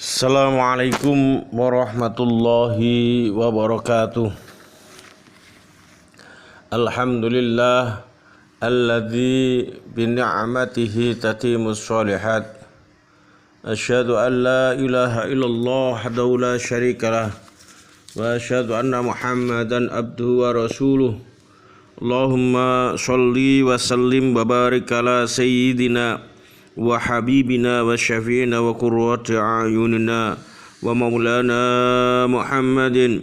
Assalamualaikum warahmatullahi wabarakatuh. Alhamdulillah alladzi bi ni'matihi tatimmus shalihat. Asyhadu an la ilaha illallah wahdahu la syarikalah wa asyhadu anna Muhammadan abduhu wa rasuluh. Allahumma shalli wa sallim wa barik ala sayyidina wa habibina wa syafi'ina wa qurrati a'yunina wa maulana Muhammadin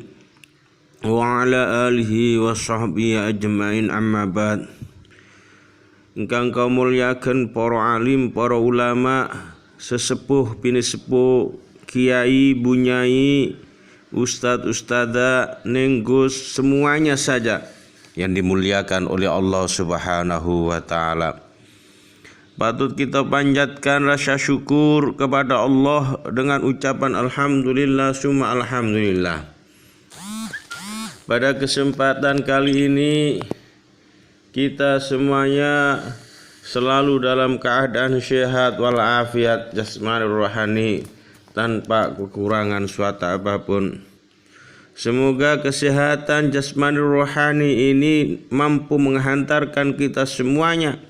wa ala alihi wa sahbihi ajma'in, amma ba'd. Ingkang kau muliakan para alim, para ulama, sesepuh, pinisepuh, kiai, bunyai, ustadz, ustadzah, nenggus, semuanya saja yang dimuliakan oleh Allah Subhanahu wa ta'ala. Patut kita panjatkan rasa syukur kepada Allah dengan ucapan alhamdulillah summa alhamdulillah. Pada kesempatan kali ini kita semuanya selalu dalam keadaan sehat walafiat jasmani rohani tanpa kekurangan suatu apapun. Semoga kesehatan jasmani rohani ini mampu menghantarkan kita semuanya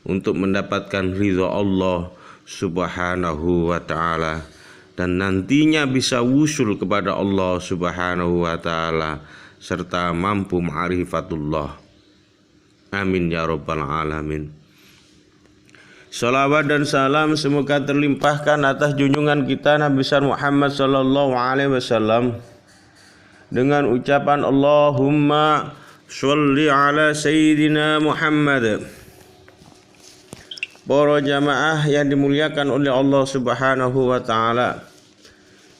untuk mendapatkan ridha Allah Subhanahu wa ta'ala, dan nantinya bisa wusul kepada Allah Subhanahu wa ta'ala serta mampu ma'rifatullah. Amin ya rabbal alamin. Salawat dan salam semoga terlimpahkan atas junjungan kita Nabi besar Muhammad sallallahu alaihi wasallam dengan ucapan Allahumma sholli ala sayyidina Muhammad. Para jamaah yang dimuliakan oleh Allah Subhanahu wa ta'ala,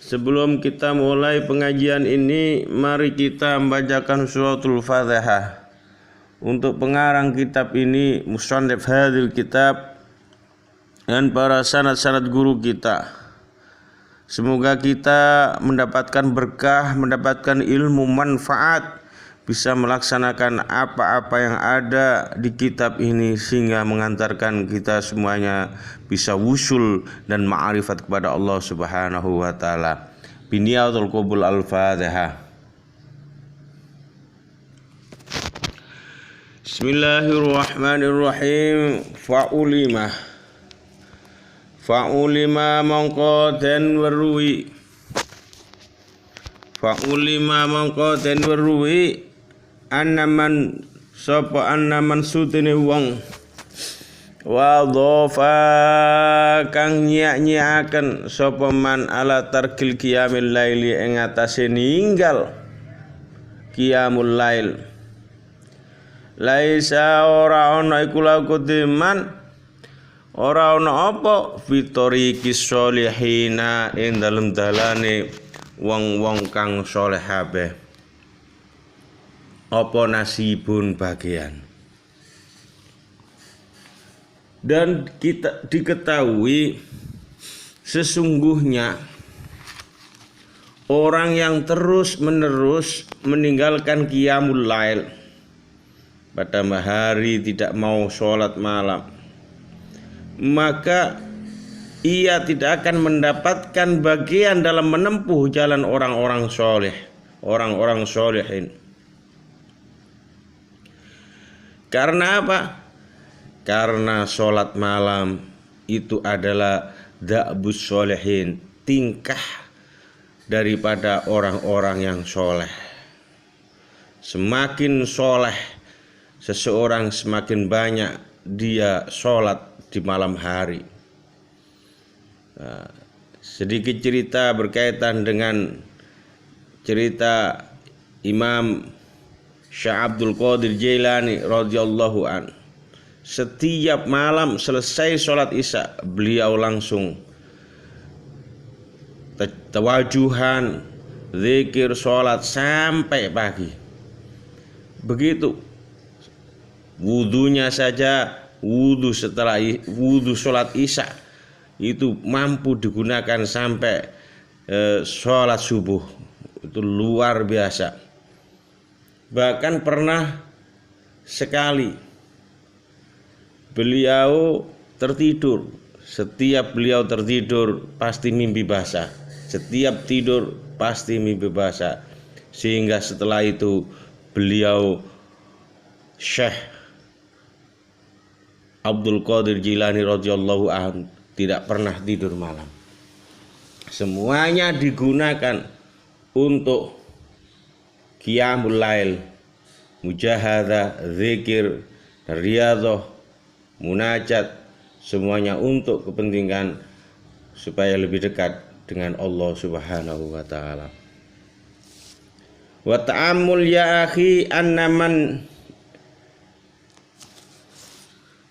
sebelum kita mulai pengajian ini, mari kita membacakan suratul Fatihah. Untuk pengarang kitab ini, musannif hadil kitab, dan para sanad-sanad guru kita, semoga kita mendapatkan berkah, mendapatkan ilmu manfaat, bisa melaksanakan apa-apa yang ada di kitab ini sehingga mengantarkan kita semuanya bisa wusul dan ma'rifat kepada Allah Subhanahu wa ta'ala. Biniyatul qabul al-Fatihah. Bismillahirrahmanirrahim. Fa'ulima mongko den weruhi. Fa'ulima mongko den weruhi annaman sutene wong wa dhafa kang nyak-nyaken sapa man ala tarkil qiyamil laili ing atase ninggal qiyamul lail. Laisa ora ana iku lakudiman, ora ana apa fitoriqis sholihina ing dalem dalane wong-wong kang saleh kabeh. Apa nasibun bagian. Dan kita diketahui sesungguhnya orang yang terus menerus meninggalkan qiyamul lail, pada hari tidak mau sholat malam, maka ia tidak akan mendapatkan bagian dalam menempuh jalan orang-orang soleh, orang-orang solehin. Karena apa? Karena sholat malam itu adalah da'bus sholehin, tingkah daripada orang-orang yang soleh. Semakin soleh seseorang, semakin banyak dia sholat di malam hari. Sedikit cerita berkaitan dengan cerita Imam Syekh Abdul Qadir Jailani radhiyallahu an. Setiap malam selesai sholat isya, beliau langsung tawajuhan, zikir, sholat sampai pagi. Begitu wudunya saja, wudu setelah wudu sholat isya itu mampu digunakan sampai sholat subuh. Itu luar biasa. Bahkan pernah sekali beliau tertidur. Setiap beliau tertidur pasti mimpi basah. Setiap tidur pasti mimpi basah. Sehingga setelah itu beliau Syekh Abdul Qadir Jilani radhiyallahu anhu tidak pernah tidur malam. Semuanya digunakan untuk qiyamul lail, mujahadah, zikir, riyadhah, munajat, semuanya untuk kepentingan supaya lebih dekat dengan Allah Subhanahu wa taala. Wa ta'ammul ya akhi annaman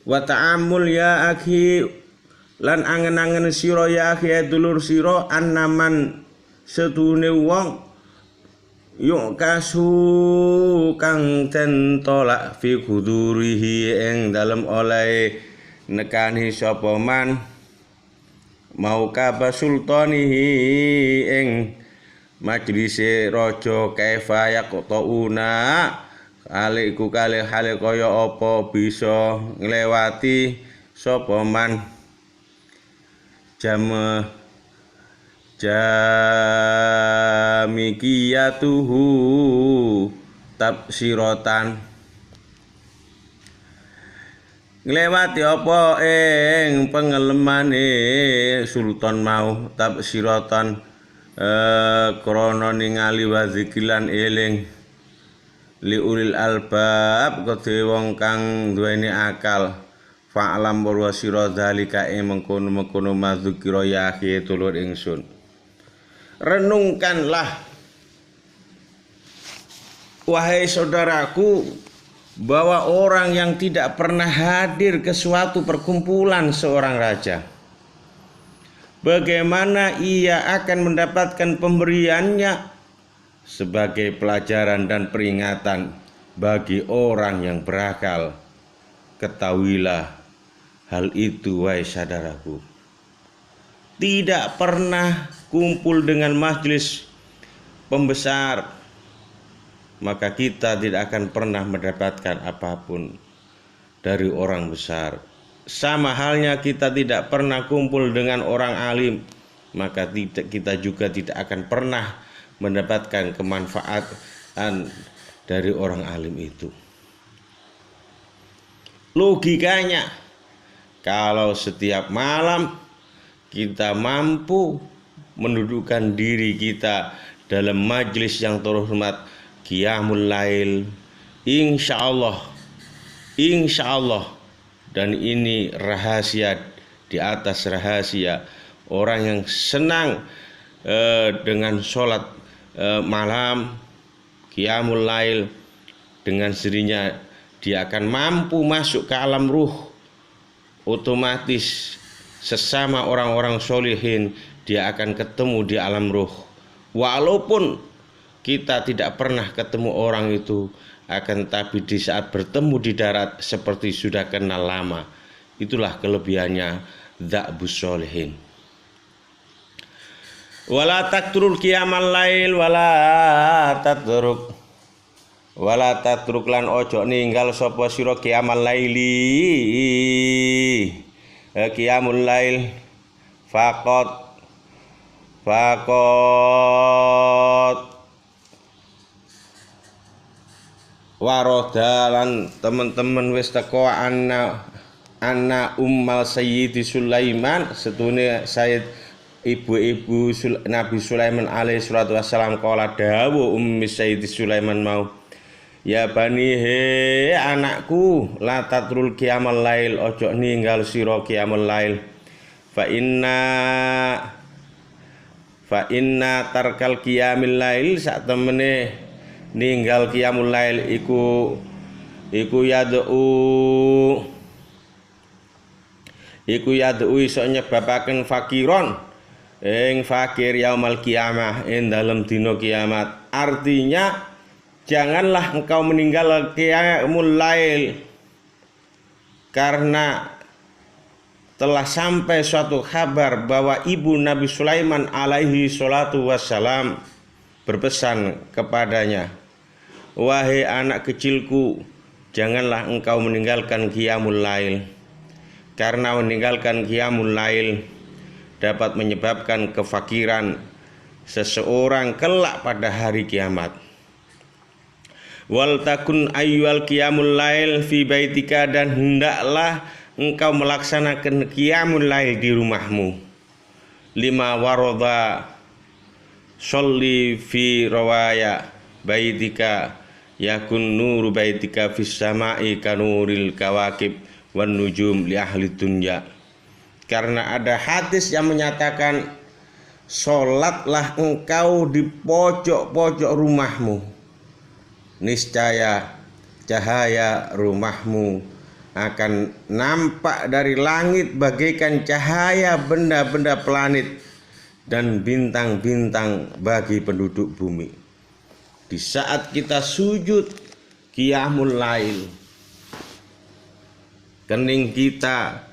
wa ta'ammul ya akhi lan angen-angen sira ya akhi dulur sira annaman setune wong yuk kasu kang den tolak fi hudurihi ing dalem oleh nekani sapa man mau kaba sultanihi ing majlise raja kaifa yaqtauna aliku kalih hale kaya apa bisa nglewati sapa man jamikiyatuhu tafsiratan nglewati apa ing pengelemane sultan mau tafsiratan krana ningali wa zikilan eling liulil albab kedhe wong kang duweni akal fa'lam wa sira dzalika mengkono-mengkono madzukira ya akhi tulur ingsun. Renungkanlah wahai saudaraku bahwa orang yang tidak pernah hadir ke suatu perkumpulan seorang raja, bagaimana ia akan mendapatkan pemberiannya sebagai pelajaran dan peringatan bagi orang yang berakal. Ketahuilah hal itu wahai saudaraku. Tidak pernah kumpul dengan majelis pembesar, maka kita tidak akan pernah mendapatkan apapun dari orang besar. Sama halnya kita tidak pernah kumpul dengan orang alim, maka kita juga tidak akan pernah mendapatkan kemanfaatan dari orang alim itu. Logikanya, kalau setiap malam kita mampu mendudukkan diri kita dalam majlis yang terhormat qiyamul lail, insya Allah, dan ini rahasia di atas rahasia. Orang yang senang dengan sholat malam qiyamul lail, dengan sendirinya dia akan mampu masuk ke alam ruh. Otomatis sesama orang-orang solihin dia akan ketemu di alam ruh. Walaupun kita tidak pernah ketemu orang itu, akan tapi di saat bertemu di darat seperti sudah kenal lama. Itulah kelebihannya dza'bus sholihin. Wala takturul qiyamal lail wala tatruk lan ojo ninggal sapa sira qiyamal laili qiyamul lail faqat waroda lan teman-teman wis teko anna ummal sayyidi Sulaiman setune Sayyid ibu-ibu Nabi Sulaiman alaihi salatu wassalam kala dawuh ummi Sayyidi Sulaiman mau ya bani he anakku la tatrul qiyamul lail ojo ninggal sira qiyamul lail fa inna tarkal qiyamil lail sak temene ninggal qiyamul lail iku yad'u iso nyebabaken fakiron ing fakir yaumal qiyamah ing dalem dina kiamat. Artinya janganlah engkau meninggal qiyamul lail karena telah sampai suatu kabar bahwa ibu Nabi Sulaiman alaihi salatu wassalam berpesan kepadanya, wahai anak kecilku, janganlah engkau meninggalkan qiyamul lail, karena meninggalkan qiyamul lail dapat menyebabkan kefakiran seseorang kelak pada hari kiamat. Wal takun ayyul qiyamul lail fi baitika, dan hendaklah engkau melaksanakan qiyamul lail di rumahmu. Lima waradha sholli fi rawaya baitika yakun nuru baitika fis sama'i kanuril kawakib wan nujum li ahli dunya. Karena ada hadis yang menyatakan, sholatlah engkau di pojok-pojok rumahmu, niscaya cahaya rumahmu akan nampak dari langit bagaikan cahaya benda-benda planet dan bintang-bintang bagi penduduk bumi. Di saat kita sujud qiyamul lail, kening kita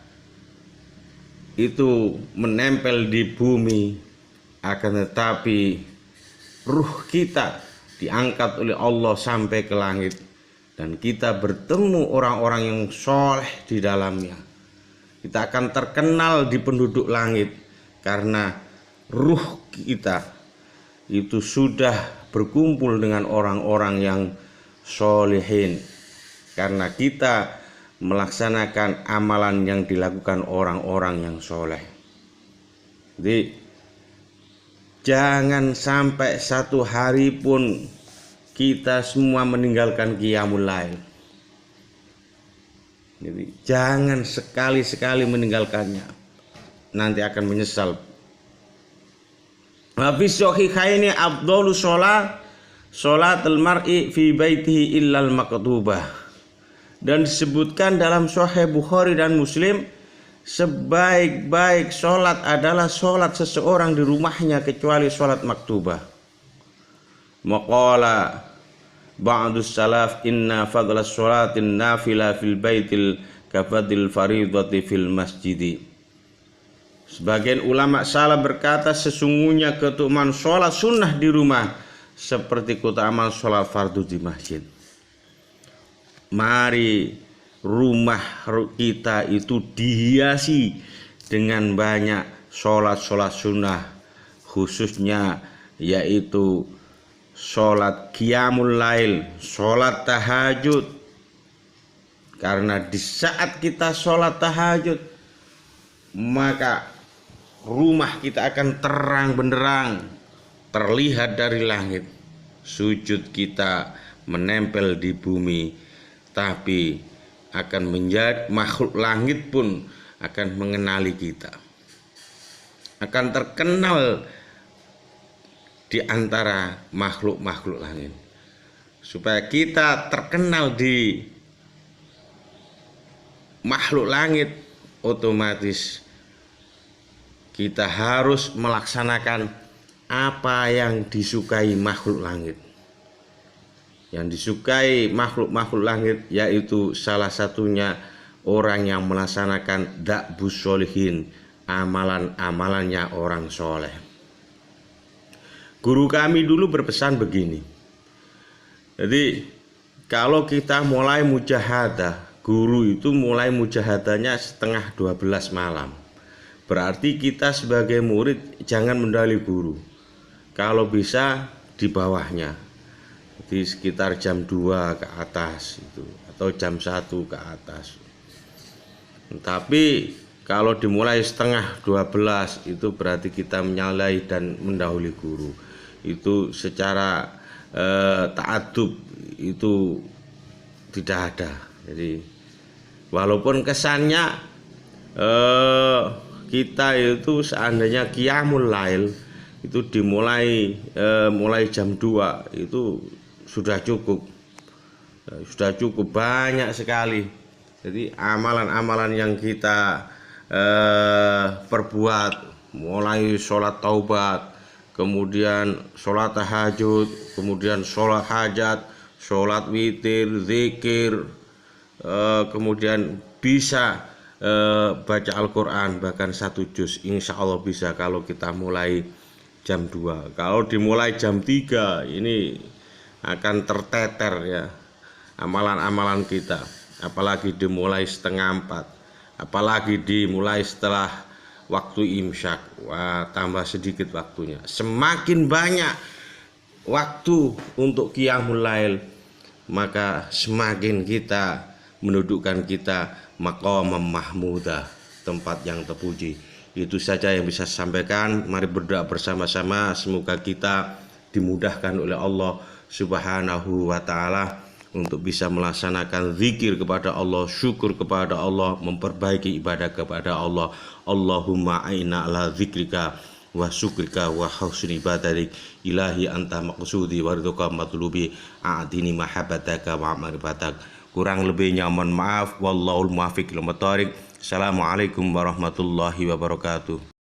itu menempel di bumi, akan tetapi ruh kita diangkat oleh Allah sampai ke langit, dan kita bertemu orang-orang yang soleh di dalamnya. Kita akan terkenal di penduduk langit karena ruh kita itu sudah berkumpul dengan orang-orang yang solehin, karena kita melaksanakan amalan yang dilakukan orang-orang yang soleh. Jadi jangan sampai satu hari pun kita semua meninggalkan qiyamul lail. Jadi jangan sekali-sekali meninggalkannya, nanti akan menyesal. Habis sahihaini afdhalu sholatul mar'i fi baitihi illal maktubah. Dan disebutkan dalam Sahih Bukhari dan Muslim, sebaik-baik sholat adalah sholat seseorang di rumahnya kecuali sholat maktubah. Maqala ba'dus salaf inna fadlas sholatin nafila fil baitil kafadil faridati fil masjidi. Sebagian ulama salaf berkata, sesungguhnya keutamaan sholat sunnah di rumah seperti keutamaan sholat fardu di masjid. Mari rumah kita itu dihiasi dengan banyak sholat-sholat sunnah, khususnya yaitu sholat qiyamul lail, sholat tahajud. Karena di saat kita sholat tahajud, maka rumah kita akan terang benderang, terlihat dari langit. Sujud kita menempel di bumi, tapi akan menjadi makhluk langit pun akan mengenali kita, akan terkenal di antara makhluk-makhluk langit. Supaya kita terkenal di makhluk langit, otomatis kita harus melaksanakan apa yang disukai makhluk langit. Yang disukai makhluk-makhluk langit yaitu salah satunya orang yang melaksanakan da'bus sholihin, amalan-amalannya orang soleh. Guru kami dulu berpesan begini. Jadi kalau kita mulai mujahadah, guru itu mulai mujahadahnya setengah 12 malam. Berarti kita sebagai murid jangan mendahului guru. Kalau bisa di bawahnya, di sekitar jam 2 ke atas itu, atau jam 1 ke atas. Tapi kalau dimulai setengah 12 itu berarti kita menyalahi dan mendahului guru. Itu secara ta'adub itu tidak ada. Jadi walaupun kesannya kita itu seandainya qiyamul lail itu dimulai mulai jam 2 itu sudah cukup banyak sekali. Jadi amalan-amalan yang kita perbuat, mulai sholat taubat, kemudian sholat tahajud, kemudian sholat hajat, sholat witir, zikir, kemudian bisa baca Al-Quran bahkan 1 juz, insya Allah bisa kalau kita mulai jam 2. Kalau dimulai jam 3 ini akan terteter ya amalan-amalan kita, apalagi dimulai setengah 4, apalagi dimulai setelah waktu imsyak, wah tambah sedikit waktunya. Semakin banyak waktu untuk qiyamul lail, maka semakin kita menundukkan kita maqamam mahmudah, tempat yang terpuji. Itu saja yang bisa saya sampaikan. Mari berdoa bersama-sama, semoga kita dimudahkan oleh Allah Subhanahu wa taala untuk bisa melaksanakan zikir kepada Allah, syukur kepada Allah, memperbaiki ibadah kepada Allah. Allahumma aina ala zikrika wa syukrika wa husni ibadatik. Ilahi anta maqsudi wa ridhoka matlubi, a'tini mahabbataka wa ma'rifatak. Kurang lebihnya mohon maaf. Wallahul muwaffiq ila thoriq. Assalamualaikum warahmatullahi wabarakatuh.